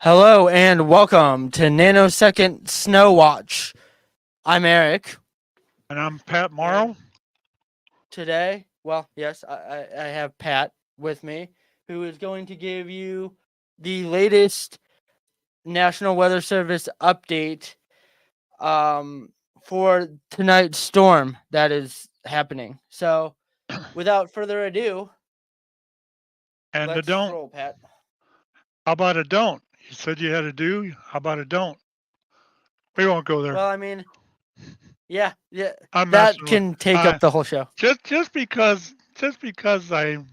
Hello and welcome to Nanosecond Snow Watch. I'm Eric. And I'm Pat And Morrow. today, yes, I have Pat with me, who is going to give you the latest National Weather Service update for tonight's storm that is happening. So, without further ado, And a let's don't. roll, Pat. How about a don't? You said you had a do. How about a don't? We won't go there. Well, I mean, yeah, I'm that messing with. can take up the whole show. Just because I'm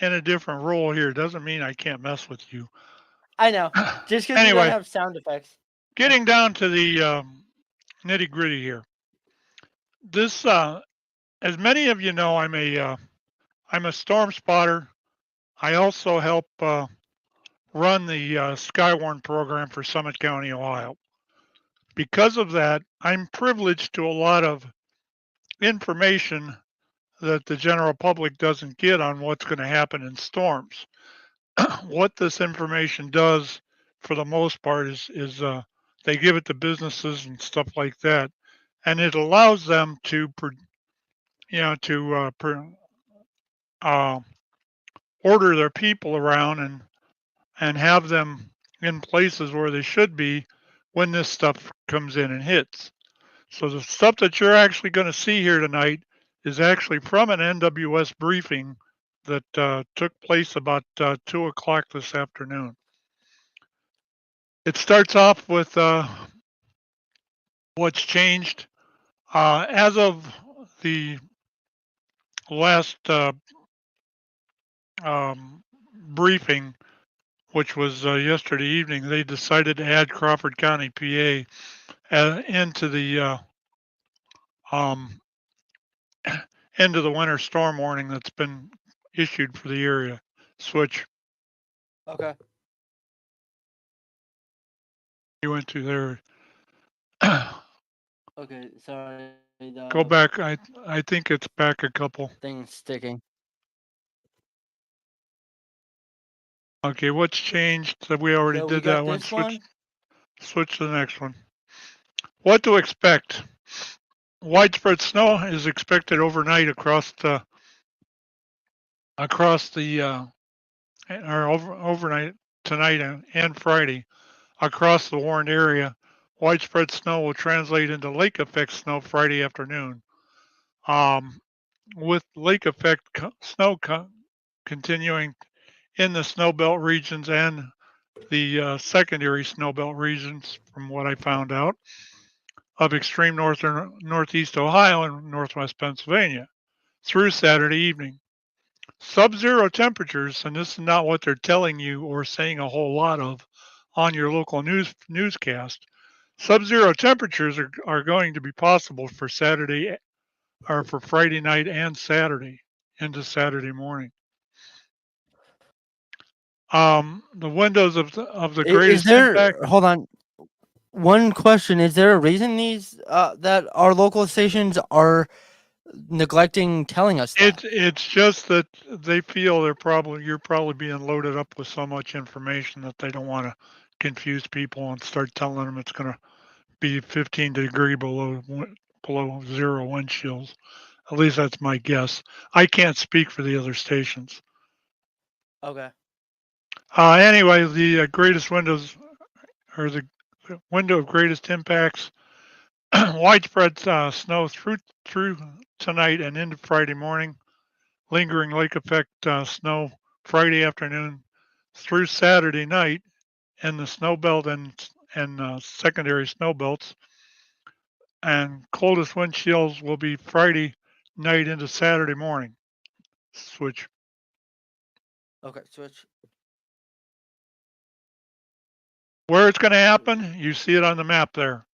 in a different role here doesn't mean I can't mess with you. I know. Just because you don't Anyway, have sound effects. getting down to the nitty gritty here. This, as many of you know, I'm a storm spotter. I also help run the Skywarn program for Summit County, Ohio. Because of that, I'm privileged to a lot of information that the general public doesn't get on what's going to happen in storms. What this information does, for the most part, is they give it to businesses and stuff like that, and it allows them to, uh, order their people around and have them in places where they should be when this stuff comes in and hits. So the stuff that you're actually going to see here tonight is actually from an NWS briefing that took place about 2 o'clock this afternoon. It starts off with what's changed. As of the last briefing, which was yesterday evening, they decided to add Crawford County, PA, into the um, into the winter storm warning that's been issued for the area. Switch. Okay. You went to there. Okay, sorry, the Go back. I think it's back a couple. thing's sticking. Okay, what's changed? That we already So we did got that one. this Switch. one. Switch to the next one. What to expect? Widespread snow is expected overnight across the or overnight tonight and Friday across the warned area. Widespread snow will translate into lake effect snow Friday afternoon. Um, with lake effect snow continuing in the snowbelt regions and the secondary snowbelt regions, from what I found out, of extreme northern northeast Ohio and northwest Pennsylvania through Saturday evening. Sub-zero temperatures, and this is not what they're telling you or saying a whole lot of on your local newscast. Sub-zero temperatures are going to be possible for Saturday or for Friday night and Saturday into Saturday morning. The windows of the Is greatest there? impact. Hold on. One question: is there a reason these that our local stations are neglecting telling us that? It's just that they feel you're probably being loaded up with so much information that they don't want to confuse people and start telling them it's going to be 15 degree below zero wind chills. At least that's my guess. I can't speak for the other stations. Okay. Anyway, the greatest windows or the window of greatest impacts. Widespread snow through tonight and into Friday morning. Lingering lake effect snow Friday afternoon through Saturday night in the snow belt and secondary snow belts. And coldest wind chills will be Friday night into Saturday morning. Switch. Okay. Switch. Where it's going to happen, you see it on the map there.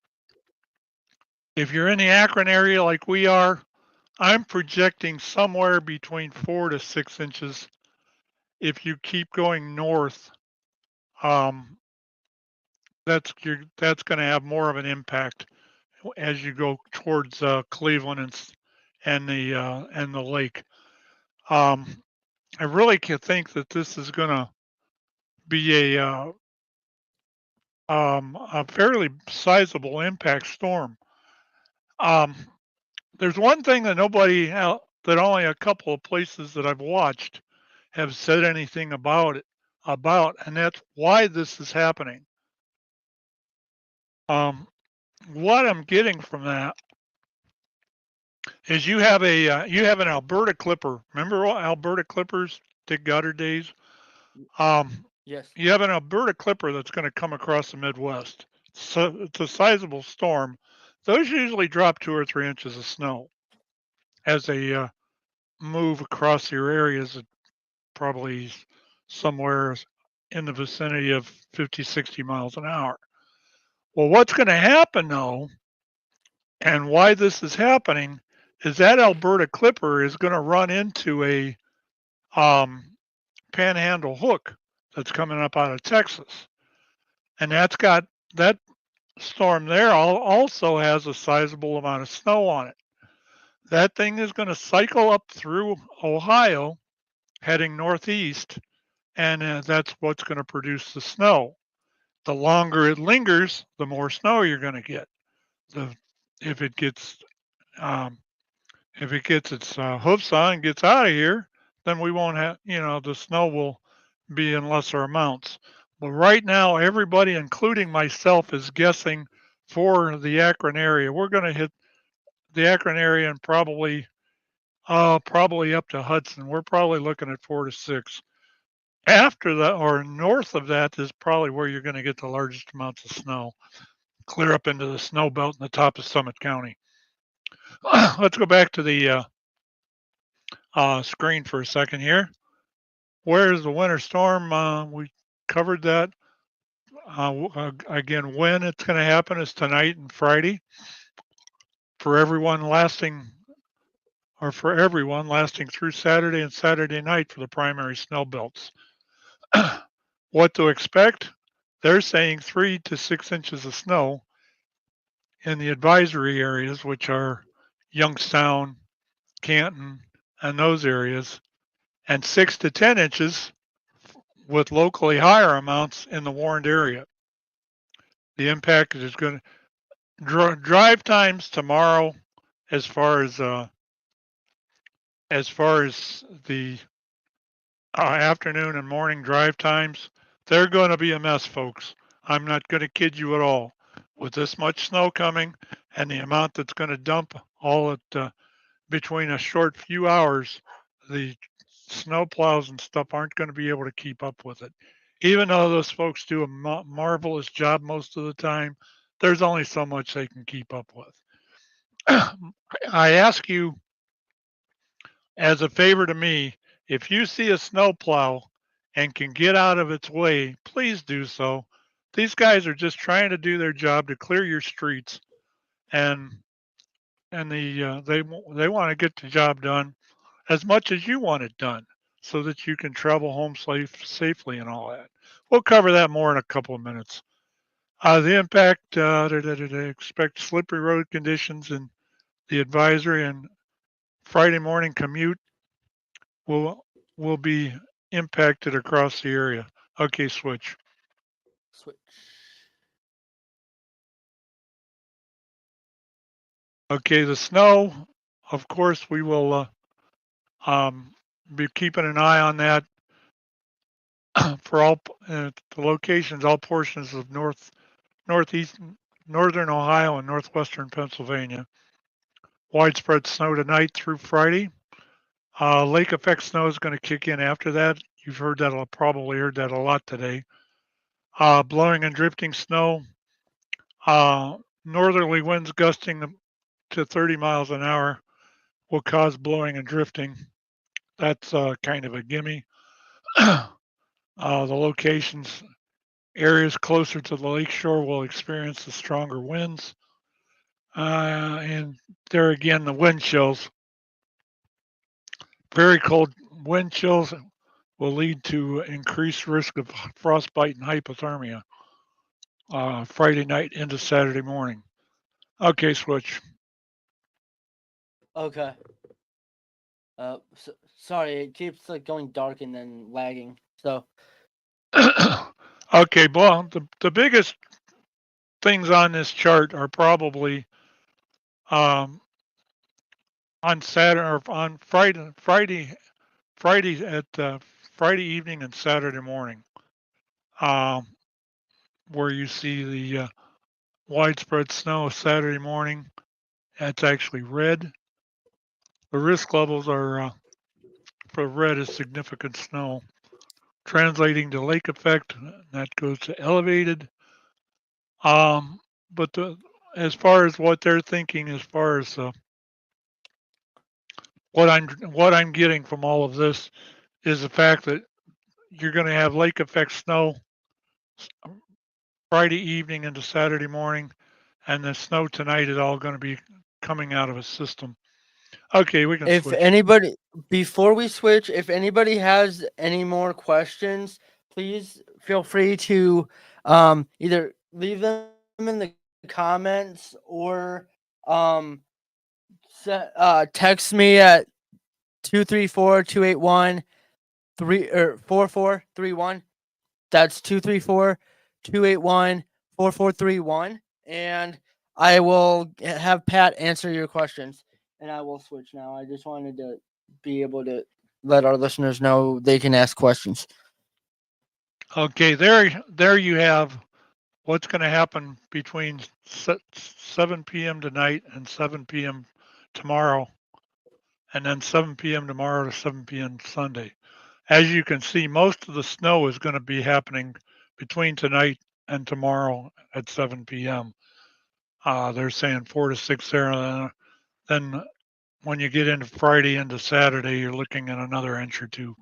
If you're in the Akron area like we are, I'm projecting somewhere between 4 to 6 inches. If you keep going north, um, that's going to have more of an impact as you go towards Cleveland and the lake. Um, I really can think that this is going to be a fairly sizable impact storm. Um, there's one thing that that only a couple of places that I've watched have said anything and that's why this is happening. What I'm getting from that is you have an Alberta clipper. Remember Alberta clippers, Dick Gutter days? Yes. You have an Alberta clipper that's going to come across the Midwest. So it's a sizable storm. Those usually drop 2 or 3 inches of snow as they move across your areas at probably somewhere in the vicinity of 50, 60 miles an hour. Well, what's going to happen though, and why this is happening, is that Alberta clipper is going to run into a um, panhandle hook that's coming up out of Texas. And that storm there also has a sizable amount of snow on it. That thing is going to cycle up through Ohio, heading northeast, and that's what's going to produce the snow. The longer it lingers, the more snow you're going to get. The if it gets um, if it gets its hoofs on and gets out of here, then we won't have the snow will be in lesser amounts. But right now, everybody, including myself, is guessing for the Akron area. We're going to hit the Akron area and probably up to Hudson. We're probably looking at 4 to 6. After that, or north of that, is probably where you're going to get the largest amounts of snow. Clear up into the snow belt in the top of Summit County. Let's go back to the screen for a second here. Where's the winter storm? We covered that. Again, when it's going to happen is tonight and Friday. For everyone lasting through Saturday and Saturday night for the primary snow belts. What to expect? They're saying 3 to 6 inches of snow in the advisory areas, which are Youngstown, Canton, and those areas, and 6 to 10 inches with locally higher amounts in the warned area. The impact is going to drive times tomorrow, as far as the afternoon and morning drive times, they're going to be a mess, folks. I'm not going to kid you at all. With this much snow coming and the amount that's going to dump all at between a short few hours, the snow plows and stuff aren't going to be able to keep up with it. Even though those folks do a marvelous job most of the time, there's only so much they can keep up with. I ask you, as a favor to me, if you see a snowplow and can get out of its way, please do so. These guys are just trying to do their job to clear your streets, and they want to get the job done as much as you want it done, so that you can travel home safely and all that. We'll cover that more in a couple of minutes. The impact, expect slippery road conditions in the advisory, and Friday morning commute will be impacted across the area. Okay, switch. Switch. Okay, the snow, of course, we will be keeping an eye on that for all the locations, all portions of northern Ohio and northwestern Pennsylvania. Widespread snow tonight through Friday. Lake effect snow is going to kick in after that. You've probably heard that a lot today. Blowing and drifting snow. Northerly winds gusting to 30 miles an hour will cause blowing and drifting. That's kind of a gimme. The locations, areas closer to the lakeshore will experience the stronger winds. And there again, the wind chills. Very cold wind chills will lead to increased risk of frostbite and hypothermia Friday night into Saturday morning. Okay, switch. Okay. Sorry, it keeps like going dark and then lagging. So Okay, well, the biggest things on this chart are probably um, on Saturday or on Friday at Friday evening and Saturday morning, um, where you see the widespread snow Saturday morning. That's actually red. The risk levels are for red is significant snow, translating to lake effect. That goes to elevated. Um, but as far as what they're thinking, as far as what I'm getting from all of this is the fact that you're going to have lake effect snow Friday evening into Saturday morning, and the snow tonight is all going to be coming out of a system. Okay, we can If switch. anybody, before we switch, if anybody has any more questions, please feel free to either leave them in the comments or um, text me at 234-281 4431. That's 234-281-4431, and I will have Pat answer your questions. And I will switch now. I just wanted to be able to let our listeners know they can ask questions. Okay, there you have what's going to happen between 7 p.m. tonight and 7 p.m. tomorrow, and then 7 p.m. tomorrow to 7 p.m. Sunday. As you can see, most of the snow is going to be happening between tonight and tomorrow at 7 p.m. They're saying 4 to 6 there. Then when you get into Friday into Saturday, you're looking at another inch or two.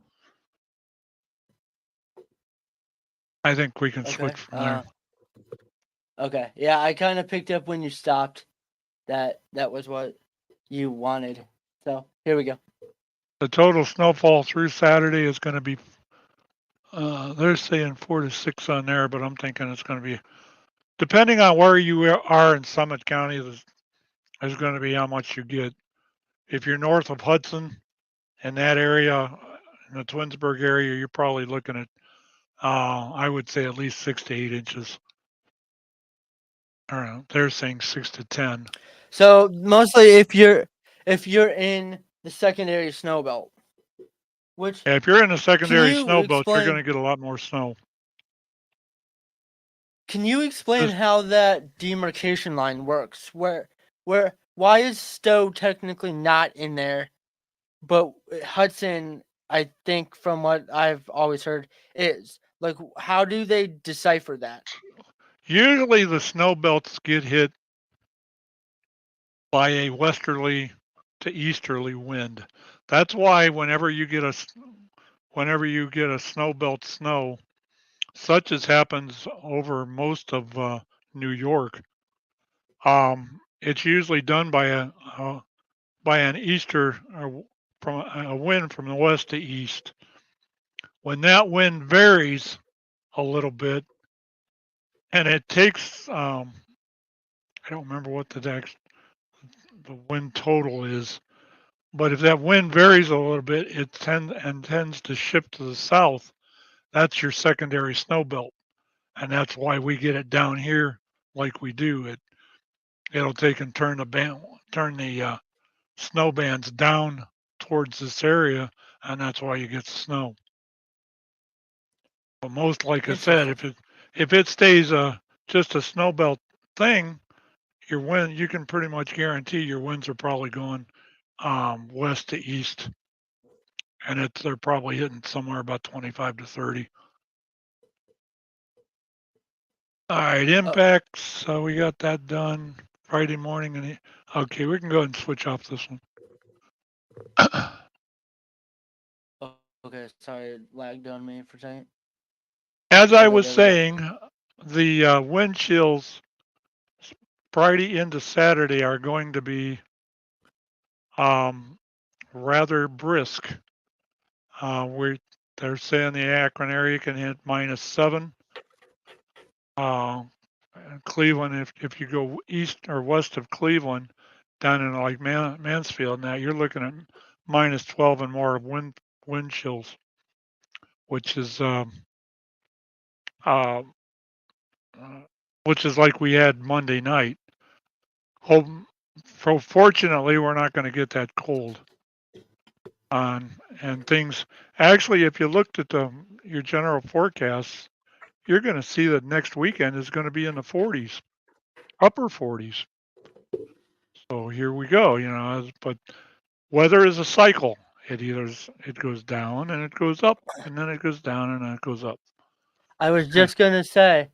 I think we can switch Okay. from there. Okay. Yeah, I kind of picked up when you stopped that was what you wanted. So here we go. The total snowfall through Saturday is going to be, they're saying 4 to 6 on there, but I'm thinking it's going to be, depending on where you are in Summit County, there's going to be how much you get. If you're north of Hudson in that area, in the Twinsburg area, you're probably looking at, I would say at least 6 to 8 inches. They're saying 6 to 10. So mostly if you're in the secondary snow belt, which Yeah, if you're in the can secondary you snow belt, you're going explain to get a lot more snow. Can you explain Just, how that demarcation line works? Why is Stowe technically not in there, but Hudson, I think from what I've always heard, is? Like, how do they decipher that? usually the snow belts get hit by a westerly to easterly wind. That's why whenever you get a snow belt snow, such as happens over most of New York, it's usually done by an easter or from a wind from the west to east. When that wind varies a little bit, and it takes I don't remember what the wind total is, but if that wind varies a little bit, it tends to shift to the south. That's your secondary snow belt, and that's why we get it down here like we do. It'll take and turn the snow bands down towards this area, and that's why you get the snow. But most, like I said, Interesting. if it stays just a snow belt thing, your wind you can pretty much guarantee your winds are probably going west to east, and they're probably hitting somewhere about 25 to 30. All right, Uh, impacts. So we got that done Friday morning, and okay, we can go ahead and switch off this one. okay, sorry, it lagged on me for a second. As I Okay, was there we go. saying, the wind chills Friday into Saturday are going to be um, rather brisk. We They're saying the Akron area can hit -7. Uh, Cleveland, if you go east or west of Cleveland, down in like Mansfield, now you're looking at -12 and more of wind chills, which is uh, which is like we had Monday night. Hope, fortunately, we're not going to get that cold on and things. Actually, if you looked at your general forecasts, you're going to see that next weekend is going to be in the 40s, upper 40s. So here we go, but weather is a cycle. It goes down and it goes up, and then it goes down and then it goes up. I was just gonna say,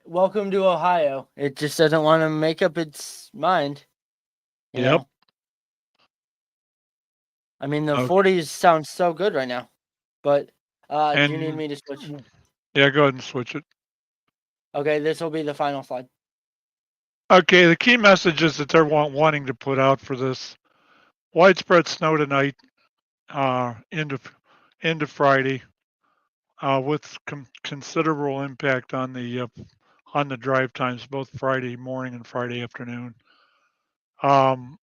welcome to Ohio. It just doesn't want to make up its mind. You Yep. know, I mean, the Okay. 40s sounds so good right now, but do you need And me to switch? yeah, go ahead and switch it. Okay, this will be the final slide. Okay, the key messages that they're wanting to put out for this: widespread snow tonight, into Friday, with considerable impact on the drive times, both Friday morning and Friday afternoon. Um,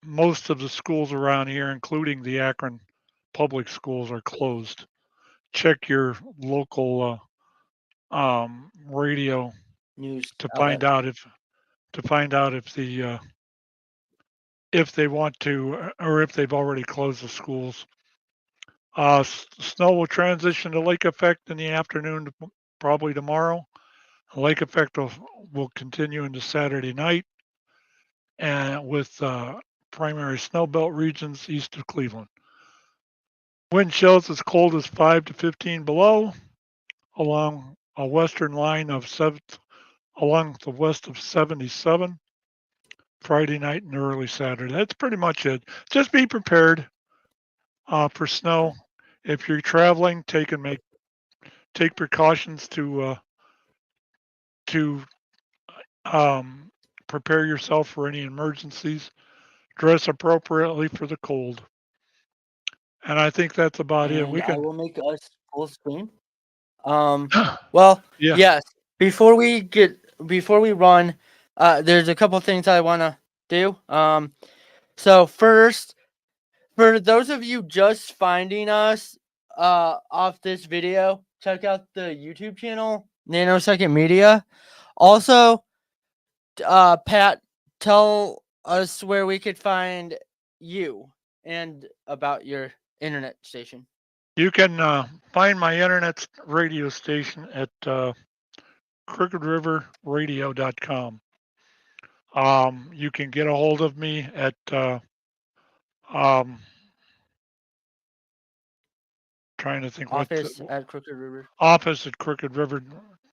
Most of the schools around here, including the Akron public schools, are closed. Check your local radio News to outlet. find out if they want to, or if they've already closed the schools. Snow will transition to lake effect in the afternoon, probably tomorrow. Lake effect will continue into Saturday night, and with primary snowbelt regions east of Cleveland. Wind chills as cold as 5 to 15 below along a western line of along the west of 77 Friday night and early Saturday. That's pretty much it. Just be prepared for snow. Okay. If you're traveling, take precautions to prepare yourself for any emergencies. Dress appropriately for the cold. And I think that's about it. And We I can, will make us full screen. Well, yeah, yes. Before we run, there's a couple things I want to do. So first, for those of you just finding us, off this video, check out the YouTube channel, Nanosecond Media. Also, Pat, tell us where we could find you and about your internet station. you can find my internet radio station at crookedriverradio.com. You can get a hold of me at um, trying to think what Office at Crooked River. office at Crooked River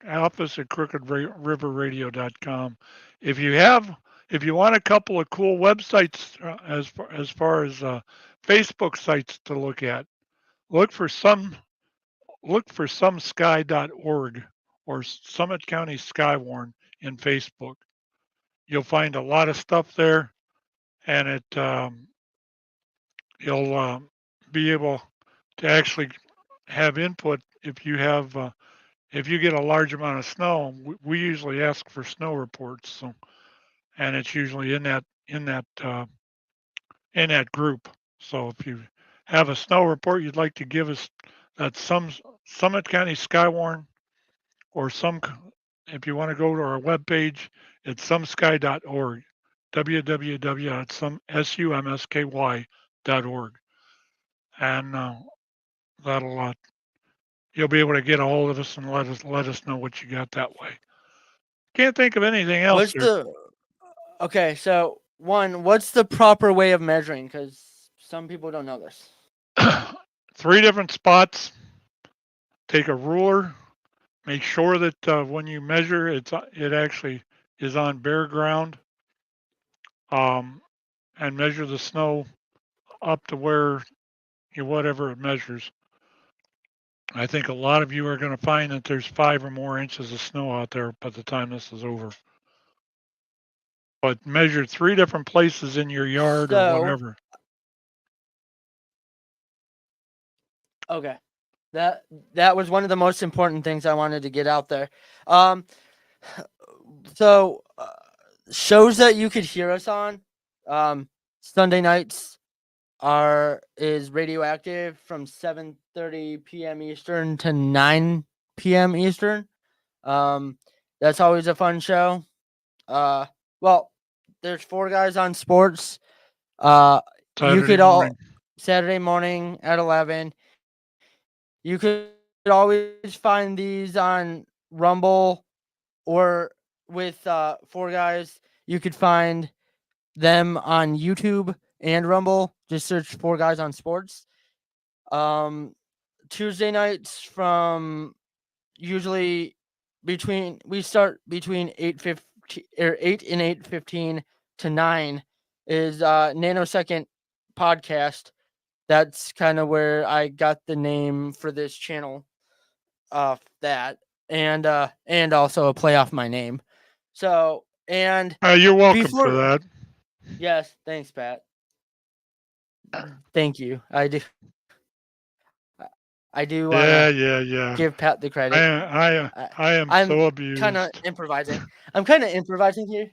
office at crookedriverradio.com. If you have if you want a couple of cool websites as far as Facebook sites to look for some look for somesky.org or Summit County Skywarn in Facebook. You'll find a lot of stuff there, and you'll be able to actually have input if you get a large amount of snow. We usually ask for snow reports, so and it's usually in that group. So if you have a snow report you'd like to give us, that's Summit County Skywarn, or if you want to go to our webpage, it's sumsky.org, www.sumsky.org, and that'll you'll be able to get a hold of us and let us know what you got that way. Can't think of anything else What's there. the Okay, so what's the proper way of measuring? Because some people don't know this. 3 different spots. Take a ruler. Make sure that when you measure, it actually is on bare ground, um, and measure the snow up to where whatever it measures. I think a lot of you are going to find that there's 5 or more inches of snow out there by the time this is over. But measure 3 different places in your yard or So, whatever. okay. That was one of the most important things I wanted to get out there. Um so shows that you could hear us on, Sunday nights is Radioactive from 7:30 p.m. Eastern to 9 p.m. Eastern. Um That's always a fun show. Well, there's Four Guys on Sports. You Saturday could all morning. Saturday morning at 11. You could always find these on Rumble or with Four Guys. You could find them on YouTube and Rumble. Just search Four Guys on Sports. Um, Tuesday nights from usually between we start between 8:50 or 8 and 8:15 to 9 is nanosecond podcast. That's kind of where I got the name for this channel off that, and also a play off my name. So, and You're welcome for before, that. yes, thanks, Pat. Thank you. I do want Yeah, to yeah, yeah. give Pat the I credit. I I, I am I'm so kind of abused. improvising. I'm kind of improvising here.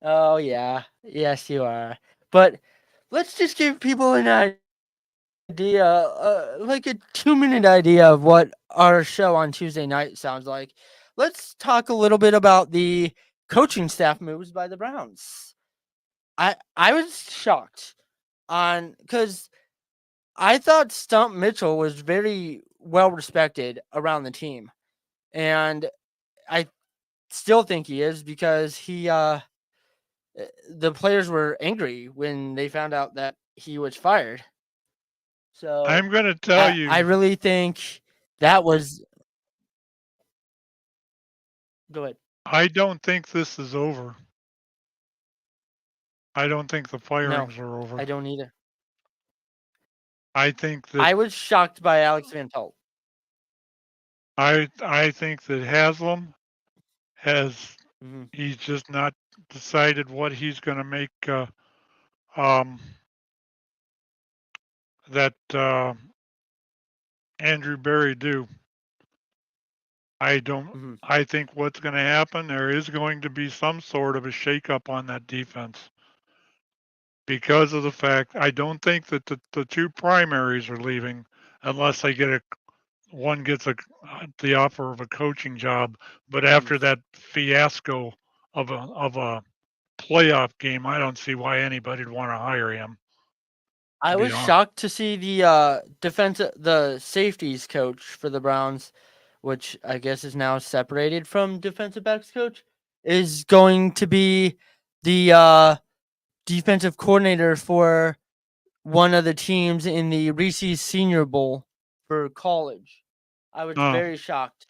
Oh yeah, yes you are. But let's just give people an idea, like a 2-minute idea of what our show on Tuesday night sounds like. Let's talk a little bit about the coaching staff moves by the Browns. I was shocked on because I thought Stump Mitchell was very well respected around the team, and I still think he is because the players were angry when they found out that he was fired. So I'm going to tell I you, really think that was go ahead. I don't think this is over. I don't think the No, firings are I over. don't either. I think that I was shocked by Alex Van Pelt. I think that Haslam has Mm-hmm. he's just not decided what he's going to make um, that Andrew Berry do. I don't. Mm-hmm. I think what's going to happen, there is going to be some sort of a shakeup on that defense because of the fact I don't think that the two primaries are leaving unless they get one gets the offer of a coaching job. But Mm-hmm. after that fiasco of a playoff game, I don't see why anybody'd want to hire him. To I be was honest, shocked to see the safeties coach for the Browns, which I guess is now separated from defensive backs coach, is going to be the defensive coordinator for one of the teams in the Reese's Senior Bowl for college. I was no, very shocked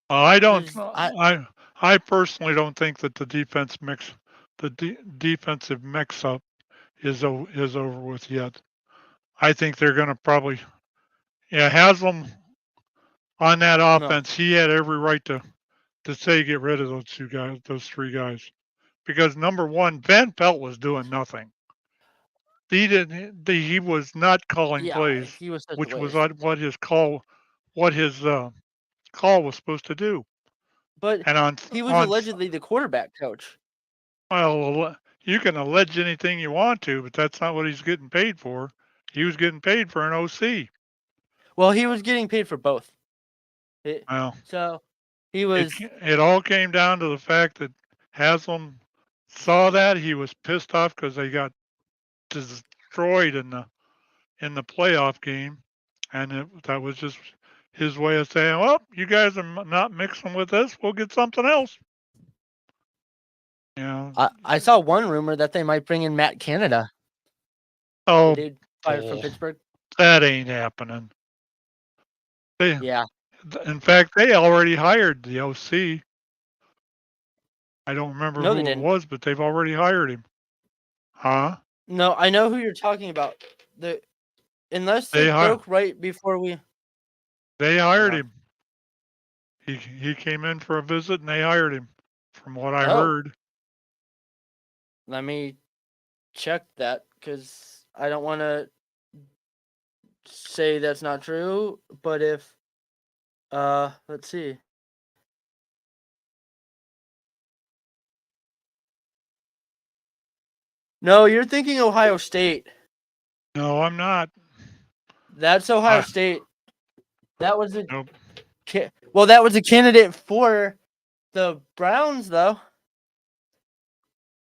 I don't. because I I personally don't think that the defensive mix up is over with yet. I think they're going to probably Haslam on that no. offense. He had every right to say get rid of those three guys. Because number one, Van Pelt was doing nothing. He didn't. He was not calling Yeah, plays, he was such a which was waste. what his call was supposed to do. But And he was on allegedly the quarterback coach. well, you can allege anything you want to, but that's not what he's getting paid for. He was getting paid for an OC. Well, he was getting paid for both. It, Well, so he it was. it all came down to the fact that Haslam saw that he was pissed off because they got destroyed in the playoff game, and that was just his way of saying, "Well, you guys are not mixing with us. We'll get something else." You know, I saw one rumor that they might bring in Matt Canada, the oh, dude fired from bull, Pittsburgh. that ain't happening. They, Yeah. in fact, they already hired the OC. I don't remember No, they who it didn't. was, but they've already hired him. Huh? No, I know who you're talking about. The Unless They it hi- broke right before we. they hired Uh, him. He came in for a visit and they hired him, from what I oh, heard. let me check that because I don't want to say that's not true. But if let's see. No, you're thinking Ohio State. No, I'm not. That's Ohio I State. That was the nope. Well, that was a candidate for the Browns, though.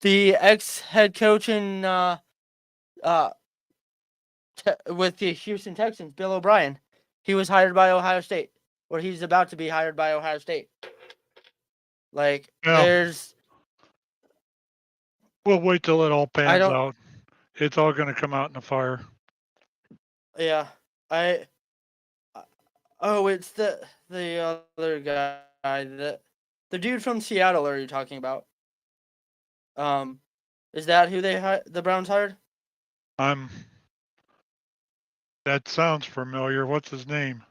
The ex head coach in uh with the Houston Texans, Bill O'Brien. He was hired by Ohio State, or he's about to be hired by Ohio State. Like, Well, there's, we'll wait till it all I pans don't, out. It's all going to come out in the fire. yeah, I, oh, it's the other guy, the dude from Seattle. Are you talking about? Um, is that who the Browns hired? I'm. That sounds familiar. What's his name?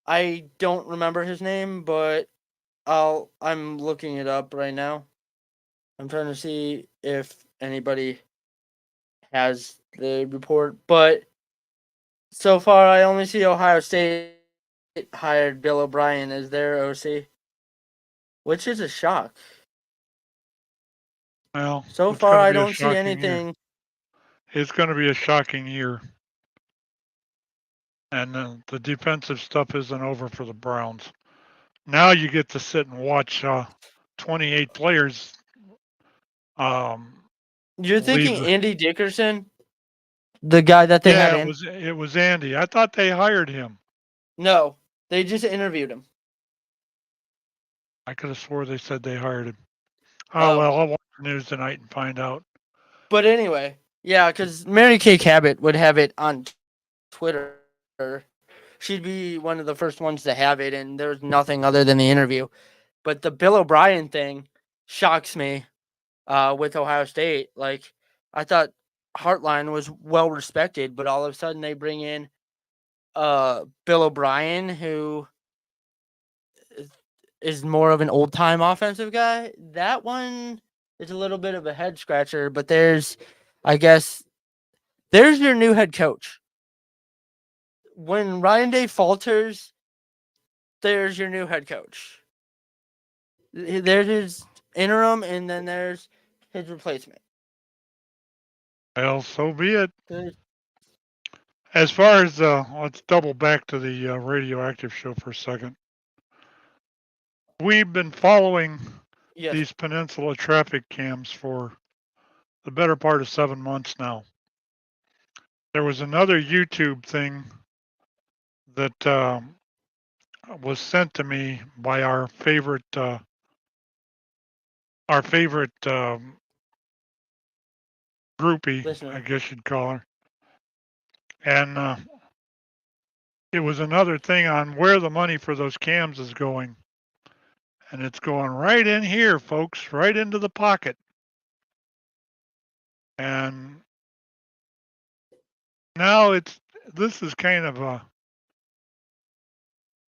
I don't remember his name, but I'm looking it up right now. I'm trying to see if anybody has the report, but so far I only see Ohio State hired Bill O'Brien as their OC, which is a shock. Well, So it's far going to I be a don't see shocking year. anything. It's going to be a shocking year. And the defensive stuff isn't over for the Browns. Now you get to sit and watch 28 players um, You're leave. thinking Andy Dickerson, the guy that they had Yeah, in? it was Andy. I thought they hired him. No, they just interviewed him. I could have swore they said they hired him. Oh Oh, well, I'll watch the news tonight and find out. but anyway, yeah, because Mary Kay Cabot would have it on Twitter. She'd be one of the first ones to have it, and there was nothing other than the interview. But the Bill O'Brien thing shocks me with Ohio State. Like, I thought Heartline was well respected, but all of a sudden they bring in Bill O'Brien, who is more of an old time offensive guy. That one is a little bit of a head scratcher, but I guess, there's your new head coach. When Ryan Day falters, there's your new head coach. There's his interim, and then there's his replacement. Well, so be it. There's, As far as let's double back to the radioactive show for a second. We've been following yes, these peninsula traffic cams for the better part of 7 months now. There was another YouTube thing that was sent to me by our favorite groupie, I listener. guess you'd call her, and it was another thing on where the money for those cams is going, and it's going right in here, folks, right into the pocket. And now this is kind of a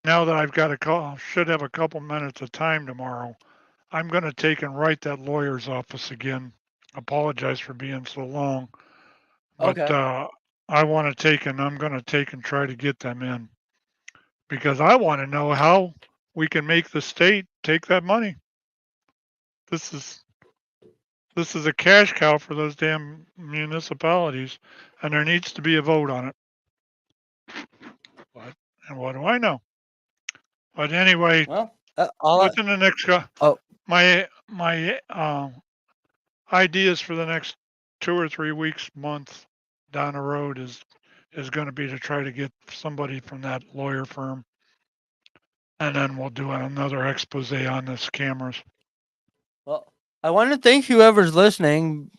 now that I've got a call, should have a couple minutes of time tomorrow. I'm going to take and write that lawyer's office again. Apologize for being so long, but Okay. I want to take and I'm going to take and try to get them in because I want to know how we can make the state take that money. This is this is a cash cow for those damn municipalities, and there needs to be a vote on it. But and what do I know? But anyway, Well, all I, within the next oh, my ideas for the next 2 or 3 weeks, month down the road is going to be to try to get somebody from that lawyer firm, and then we'll do another expose on this cameras. well, I want to thank whoever's listening,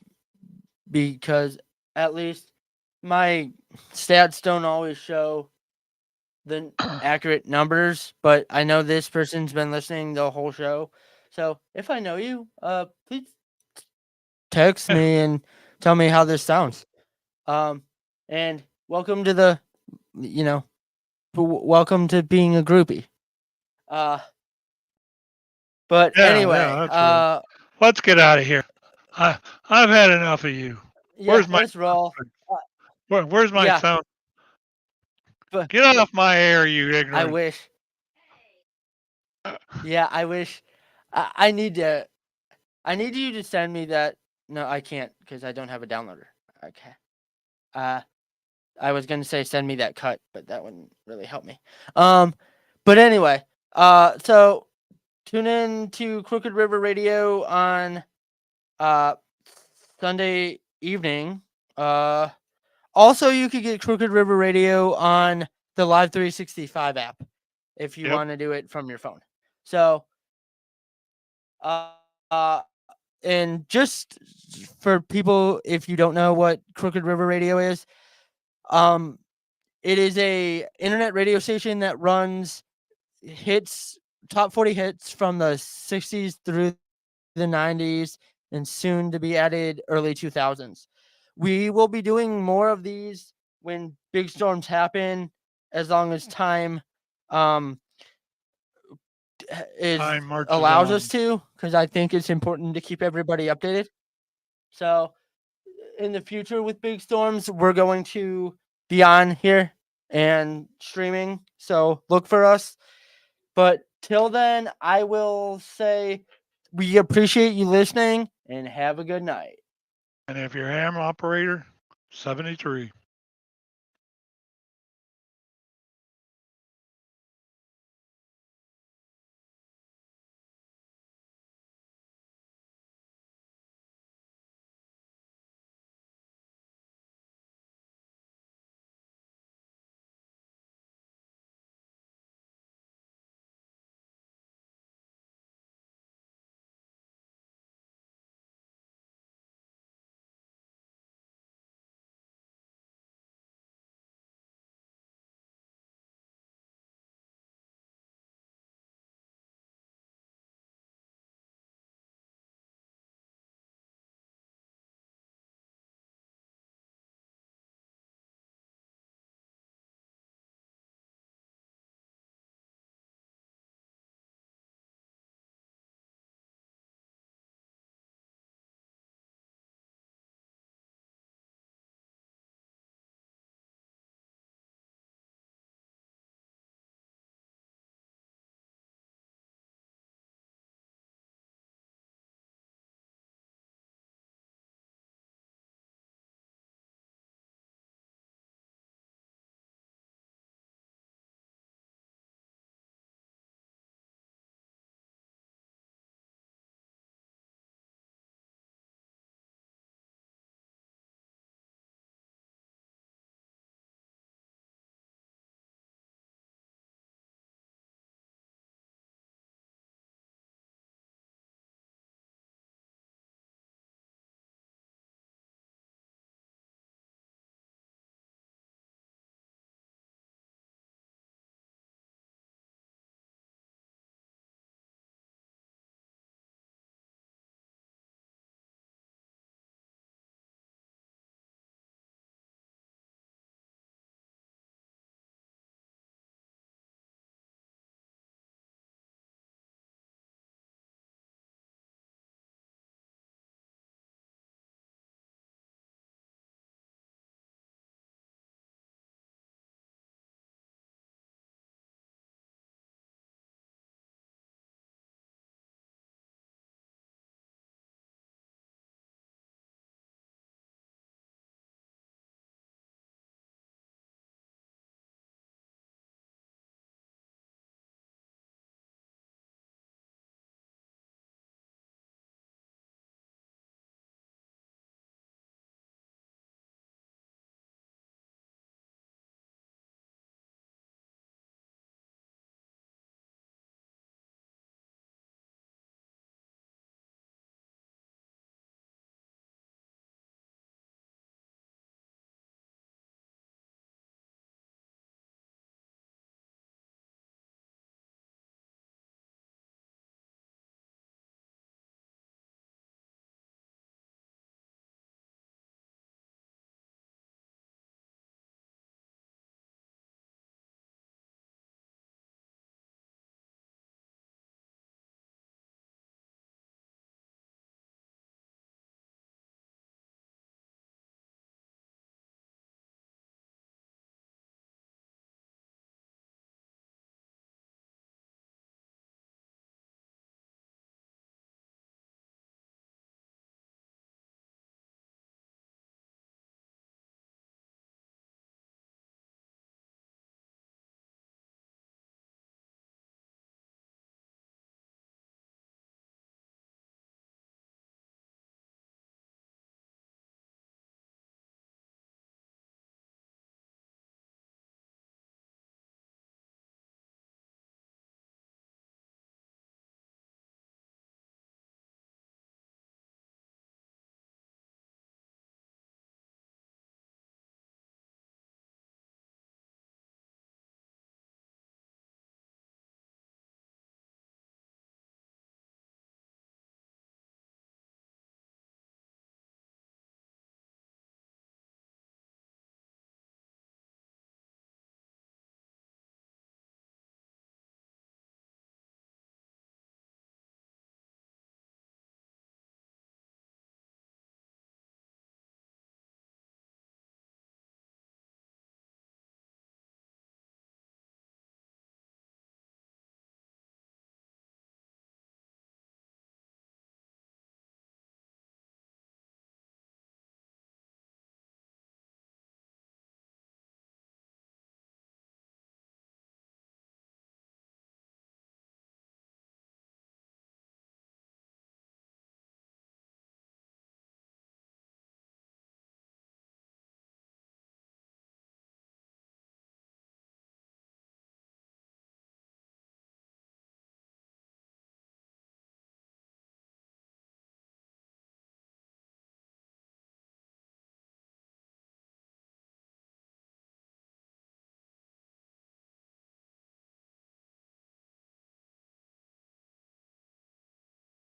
because at least my stats don't always show the accurate numbers, but I know this person's been listening the whole show. So if I know you, please text me and tell me how this sounds. Um, and welcome to you know, welcome to being a groupie. Uh, but Yeah, anyway, that's right. Let's get out of here. I I've had enough of you. yeah, Where's my let's roll. Uh, where's my yeah, sound? but Get off my air, you I ignorant. wish. Yeah, I wish. I need to. I need you to send me that. No, I can't because I don't have a downloader. Okay. Uh, I was gonna say send me that cut, but that wouldn't really help me. But anyway, so tune in to Crooked River Radio on uh Sunday evening. Also you could get Crooked River Radio on the Live 365 app if you Yep. want to do it from your phone. So and just for people if you don't know what Crooked River Radio is, um it is a internet radio station that runs hits, top 40 hits from the 60s through the 90s and soon to be added early 2000s. We will be doing more of these when big storms happen, as long as time um Time marches allows us on. to, because I think it's important to keep everybody updated. So in the future with big storms, we're going to be on here and streaming. So look for us. But till then, I will say we appreciate you listening and have a good night. And if you're ham operator, 73.